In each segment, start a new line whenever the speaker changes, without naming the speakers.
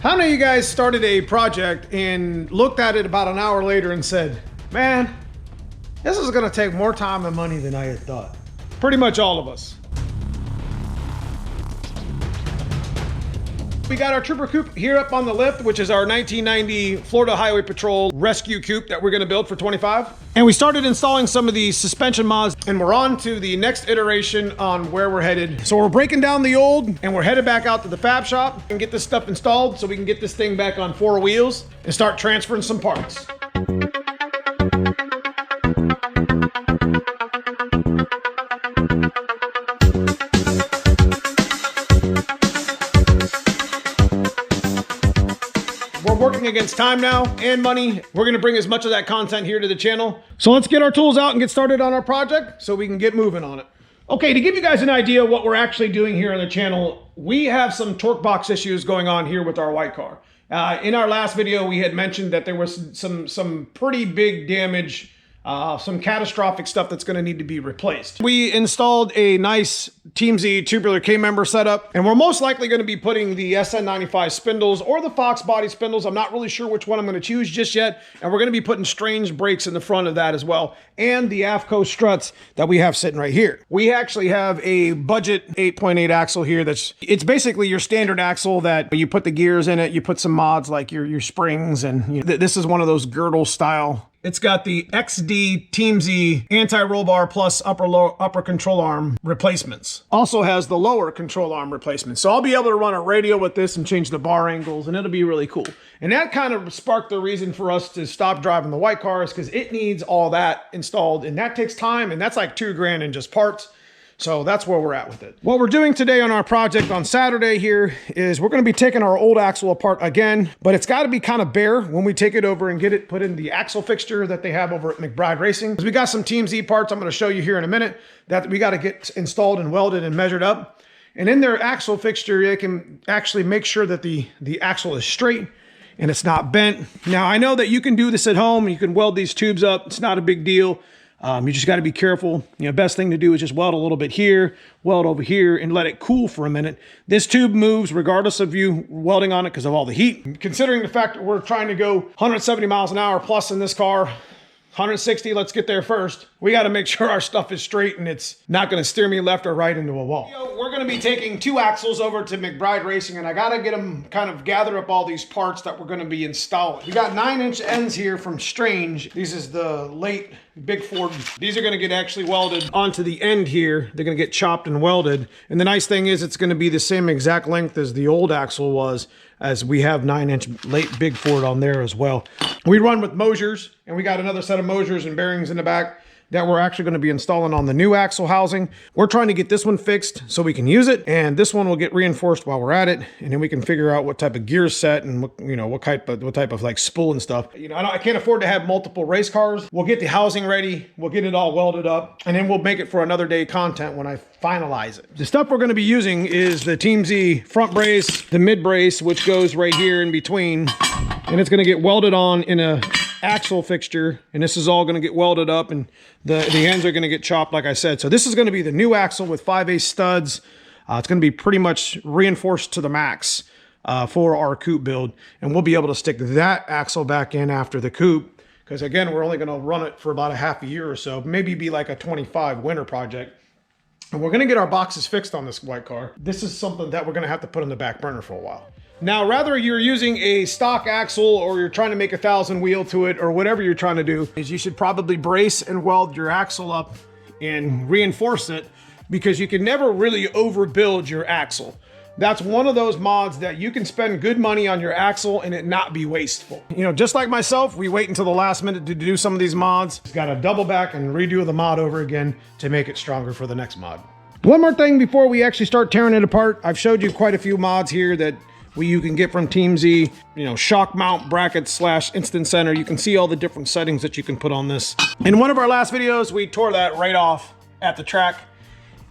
How many of you guys started a project and looked at it about an hour later and said, man, this is gonna take more time and money than I had thought? Pretty much all of us. We got our Trooper Coupe here up on the lift, which is our 1990 Florida Highway Patrol rescue coupe that we're gonna build for 25. And we started installing some of the suspension mods, and we're on to the next iteration on where we're headed. So we're breaking down the old, and we're headed back out to the fab shop and get this stuff installed so we can get this thing back on 4 wheels and start transferring some parts. Working against time now and money. We're gonna bring as much of that content here to the channel. So let's get our tools out and get started on our project so we can get moving on it. Okay, to give you guys an idea of what we're actually doing here on the channel, we have some torque box issues going on here with our white car. In our last video, we had mentioned that there was some pretty big damage, some catastrophic stuff that's gonna need to be replaced. We installed a nice Team Z tubular K-member setup, and we're most likely gonna be putting the SN95 spindles or the Fox body spindles. I'm not really sure which one I'm gonna choose just yet. And we're gonna be putting strange brakes in the front of that as well. And the AFCO struts that we have sitting right here. We actually have a budget 8.8 axle here it's basically your standard axle that you put the gears in it, you put some mods like your springs, and this is one of those girdle style. It's got the XD Team Z anti-roll bar plus upper control arm replacements. Also has the lower control arm replacements. So I'll be able to run a radio with this and change the bar angles, and it'll be really cool. And that kind of sparked the reason for us to stop driving the white cars, because it needs all that installed, and that takes time, and that's like $2 grand in just parts. So that's where we're at with it. What we're doing today on our project on Saturday here is we're gonna be taking our old axle apart again, but it's gotta be kind of bare when we take it over and get it put in the axle fixture that they have over at McBride Racing. We got some Team Z parts I'm gonna show you here in a minute that we gotta get installed and welded and measured up. And in their axle fixture, they can actually make sure that the axle is straight and it's not bent. Now, I know that you can do this at home. You can weld these tubes up. It's not a big deal. You just got to be careful. Best thing to do is just weld a little bit here, weld over here, and let it cool for a minute. This tube moves regardless of you welding on it because of all the heat. Considering the fact that we're trying to go 170 miles an hour plus in this car, 160, let's get there first. We got to make sure our stuff is straight and it's not going to steer me left or right into a wall. We're going to be taking 2 axles over to McBride Racing, and I got to get them kind of gather up all these parts that we're going to be installing. We got 9-inch ends here from Strange. These is the late Big Ford. These are going to get actually welded onto the end here. They're going to get chopped and welded. And the nice thing is it's going to be the same exact length as the old axle was, as we have 9-inch late Big Ford on there as well. We run with Mosers, and we got another set of Mosers and bearings in the back that we're actually going to be installing on the new axle housing. We're trying to get this one fixed so we can use it, and this one will get reinforced while we're at it, and then we can figure out what type of gear set and what type of like spool and stuff. I can't afford to have multiple race cars. We'll get the housing ready, we'll get it all welded up, and then we'll make it for another day content when I finalize it. The stuff we're going to be using is the Team Z front brace, the mid brace, which goes right here in between, and it's going to get welded on in a axle fixture, and this is all going to get welded up, and the ends are going to get chopped like I said. So this is going to be the new axle with 5/8 studs. It's going to be pretty much reinforced to the max for our coupe build, and we'll be able to stick that axle back in after the coupe, because again, we're only going to run it for about a half a year or so, maybe be like a 25 winter project. And we're going to get our boxes fixed on this white car. This is something that we're going to have to put on the back burner for a while. Now, rather you're using a stock axle or you're trying to make a 1,000 wheel to it or whatever you're trying to do, is you should probably brace and weld your axle up and reinforce it, because you can never really overbuild your axle. That's one of those mods that you can spend good money on your axle and it not be wasteful. Just like myself, we wait until the last minute to do some of these mods. Got to double back and redo the mod over again to make it stronger for the next mod. One more thing before we actually start tearing it apart. I've showed you quite a few mods here that you can get from Team Z, shock mount brackets / instant center. You can see all the different settings that you can put on this. In one of our last videos, we tore that right off at the track.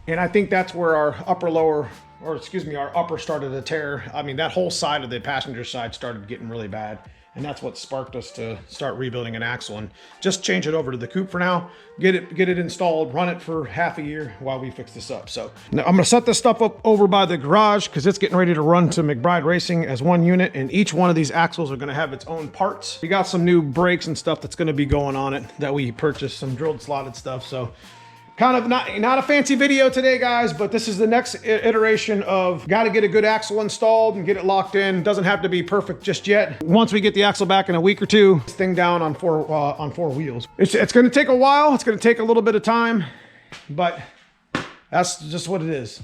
And I think that's where our our upper started to tear. I mean, that whole side of the passenger side started getting really bad. And that's what sparked us to start rebuilding an axle and just change it over to the Coupe for now. Get it installed, run it for half a year while we fix this up. So now I'm gonna set this stuff up over by the garage because it's getting ready to run to McBride Racing as one unit, and each one of these axles are gonna have its own parts. We got some new brakes and stuff that's gonna be going on it that we purchased, some drilled slotted stuff. So kind of not a fancy video today, guys, but this is the next iteration of got to get a good axle installed and get it locked in. Doesn't have to be perfect just yet. Once we get the axle back in a week or two, this thing down on four wheels. It's going to take a while. It's going to take a little bit of time, but that's just what it is.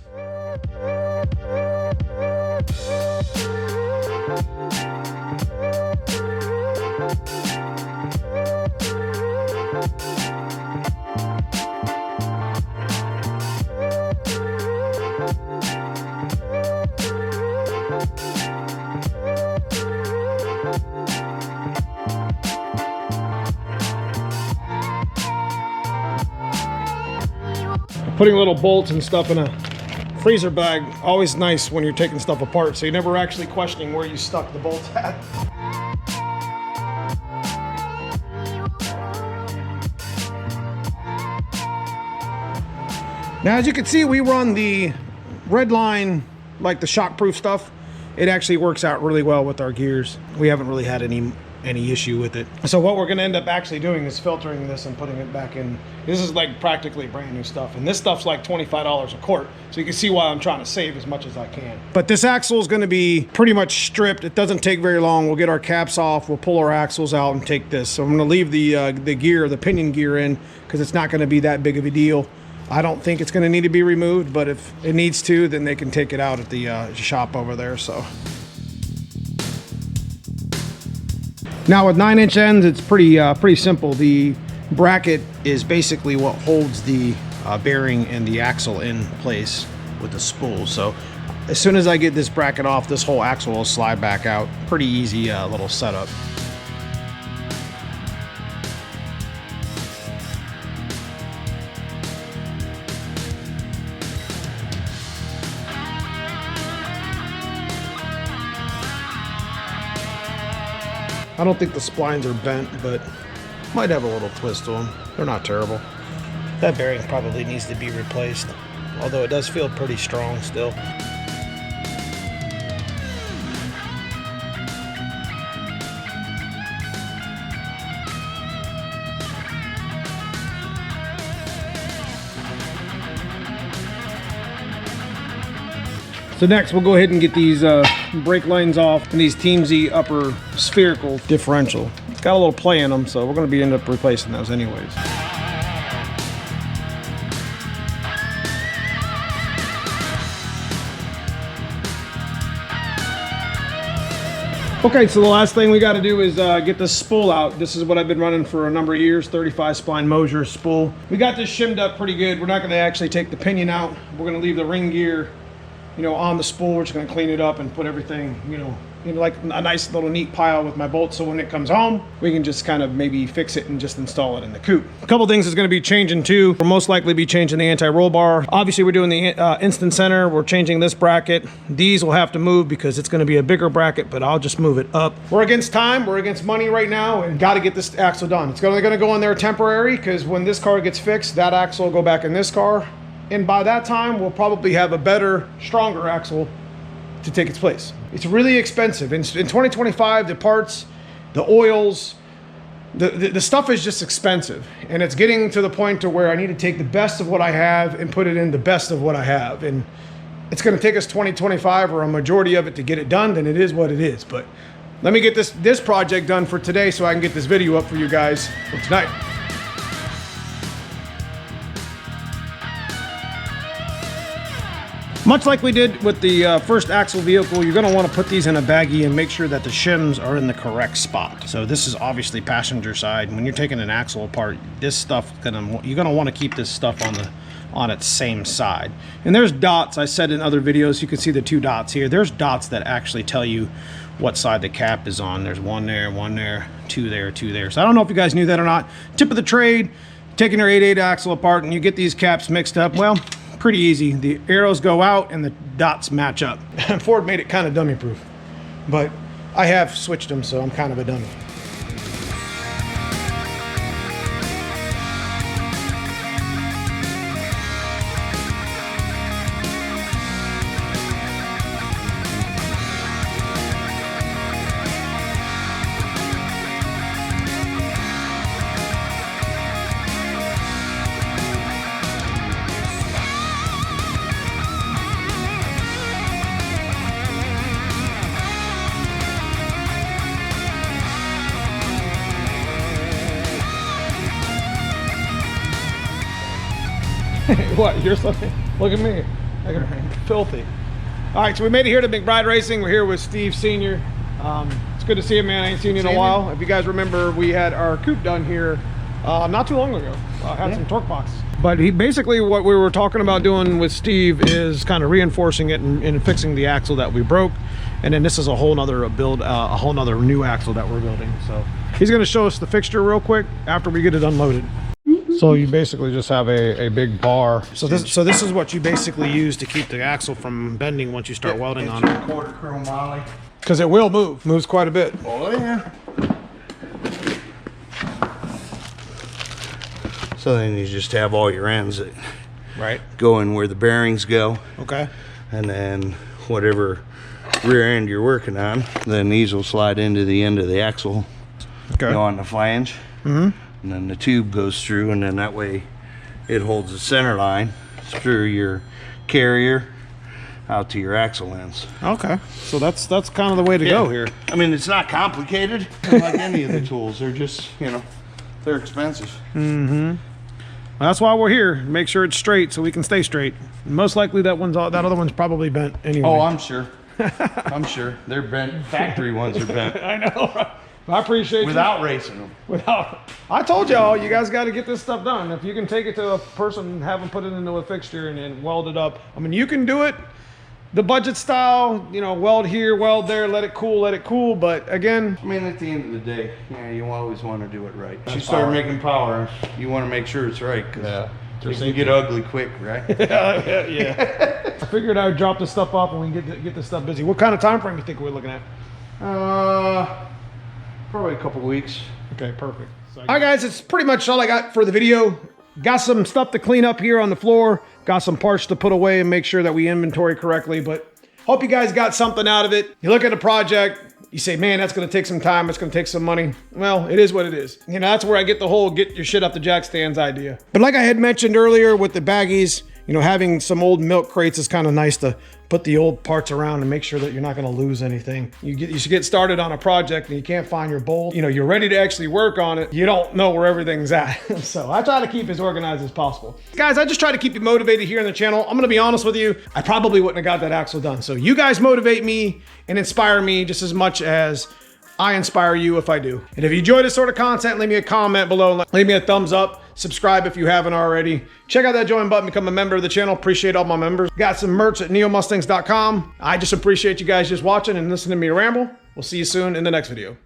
Putting little bolts and stuff in a freezer bag, always nice when you're taking stuff apart, so you're never actually questioning where you stuck the bolts at. Now, as you can see, we run the red line, like the shockproof stuff. It actually works out really well with our gears. We haven't really had any issue with it. So what we're gonna end up actually doing is filtering this and putting it back in. This is like practically brand new stuff, and this stuff's like $25 a quart. So you can see why I'm trying to save as much as I can. But this axle is gonna be pretty much stripped. It doesn't take very long. We'll get our caps off, we'll pull our axles out and take this. So I'm gonna leave the pinion gear in because it's not gonna be that big of a deal. I don't think it's gonna need to be removed, but if it needs to, then they can take it out at the shop over there, so. Now with 9-inch ends, it's pretty simple. The bracket is basically what holds the bearing and the axle in place with the spool. So as soon as I get this bracket off, this whole axle will slide back out. Pretty easy little setup. I don't think the splines are bent, but might have a little twist to them. They're not terrible. That bearing probably needs to be replaced, although it does feel pretty strong still. So next we'll go ahead and get these brake lines off and these Teamsy upper spherical differential. It's got a little play in them, so we're going to end up replacing those anyways. Okay, so the last thing we got to do is get this spool out. This is what I've been running for a number of years, 35 spline Mosier spool. We got this shimmed up pretty good. We're not going to actually take the pinion out. We're going to leave the ring gear, you know, on the spool. We're just going to clean it up and put everything, you know, in like a nice little neat pile with my bolts, so when it comes home we can just kind of maybe fix it and just install it in the Coupe. A couple things is going to be changing too. We'll most likely be changing the anti-roll bar. Obviously we're doing the instant center. We're changing this bracket. These will have to move because it's going to be a bigger bracket, but I'll just move it up. We're against time, we're against money right now, and got to get this axle done. It's only going to go in there temporary because when this car gets fixed, that axle will go back in this car, and by that time we'll probably have a better, stronger axle to take its place. It's really expensive. In 2025, the parts, the oils, the stuff is just expensive, and it's getting to the point to where I need to take the best of what I have and put it in the best of what I have, and it's going to take us 2025 or a majority of it to get it done. Then it is what it is. But let me get this project done for today so I can get this video up for you guys for tonight. Much like we did with the first axle vehicle, you're going to want to put these in a baggie and make sure that the shims are in the correct spot. So this is obviously passenger side. When you're taking an axle apart, this stuff you're going to want to keep this stuff on its same side. And there's dots. I said in other videos, you can see the two dots here. There's dots that actually tell you what side the cap is on. There's one there, two there, two there. So I don't know if you guys knew that or not. Tip of the trade, taking your 8/8 axle apart and you get these caps mixed up. Well, pretty easy. The arrows go out and the dots match up. Ford made it kind of dummy proof, but I have switched them, so I'm kind of a dummy. What? You're something? Look at me. Look at me. Filthy. All right, so we made it here to McBride Racing. We're here with Steve Sr. It's good to see you, man. I ain't seen you in a while. If you guys remember, we had our coupe done here not too long ago. Had some torque boxes. But he basically, what we were talking about doing with Steve is kind of reinforcing it and fixing the axle that we broke. And then this is a whole nother build, a whole nother new axle that we're building. So he's going to show us the fixture real quick after we get it unloaded. So you basically just have a big bar. So this is what you basically use to keep the axle from bending once you start welding on it.
Quarter chrome moly.
Because it will move. Moves quite a bit.
Oh yeah. So then you just have all your ends that go in where the bearings go.
Okay.
And then whatever rear end you're working on, then these will slide into the end of the axle.
Okay.
On the flange.
Mm-hmm.
And then the tube goes through, and then that way it holds the center line through your carrier out to your axle ends.
Okay, so that's kind of the way to go here.
I mean, it's not complicated like any of the tools. They're just, you know, they're expensive.
Mm-hmm. Well, that's why we're here. Make sure it's straight so we can stay straight. Most likely that other one's probably bent anyway.
Oh, I'm sure. I'm sure. They're bent. Factory ones are bent.
I know, right? I appreciate you.
Without racing them.
I told y'all, you guys got to get this stuff done. If you can take it to a person and have them put it into a fixture and then weld it up. I mean, you can do it the budget style, you know, weld here, weld there, let it cool. But again,
I mean, at the end of the day, yeah, you always want to do it right. If you start making power, you want to make sure it's right.
Yeah.
It can get ugly quick, right?
Yeah. I figured I would drop this stuff off and we can get this stuff busy. What kind of time frame do you think we're looking at?
Probably a couple weeks.
Okay, perfect. So, all right, guys, it's pretty much all I got for the video. Got some stuff to clean up here on the floor. Got some parts to put away and make sure that we inventory correctly. But hope you guys got something out of it. You look at the project, you say, man, that's going to take some time. It's going to take some money. Well, it is what it is. You know, that's where I get the whole get your shit up the jack stands idea. But like I had mentioned earlier with the baggies, you know, having some old milk crates is kind of nice to put the old parts around and make sure that you're not going to lose anything. You should get started on a project and you can't find your bolt. You know, you're ready to actually work on it. You don't know where everything's at. So I try to keep as organized as possible. Guys, I just try to keep you motivated here on the channel. I'm going to be honest with you. I probably wouldn't have got that axle done. So you guys motivate me and inspire me just as much as I inspire you if I do. And if you enjoy this sort of content, leave me a comment below. Leave me a thumbs up. Subscribe if you haven't already. Check out that join button, become a member of the channel. Appreciate all my members. Got some merch at neomustangs.com. I just appreciate you guys just watching and listening to me ramble. We'll see you soon in the next video.